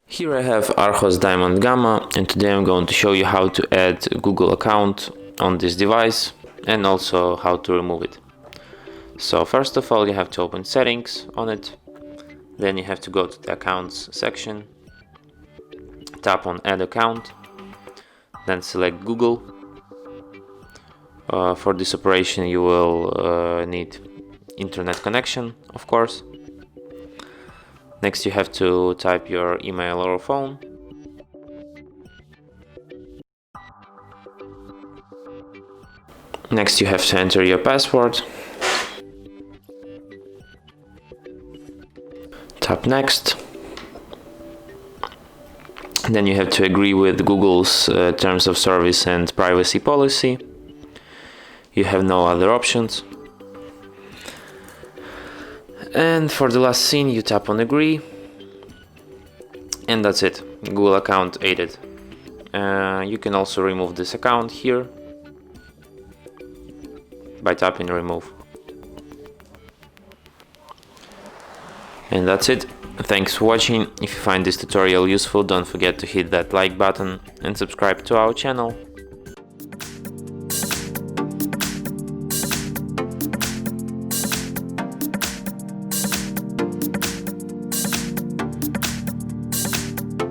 Here I have ARCHOS Diamond Gamma, and today I'm going to show you how to add a Google account on this device and also how to remove it. So first of all, you have to open settings on it, then you have to go to the accounts section, tap on add account, then select Google. For this operation you will need internet connection, of course. Next you have to type your email or phone. Next you have to enter your password. Tap next. Then you have to agree with Google's terms of service and privacy policy. You have no other options. And for the last scene you tap on agree, and that's it. Google account added. You can also remove this account here by tapping remove. And that's it. Thanks for watching. If you find this tutorial useful, don't forget to hit that like button and subscribe to our channel.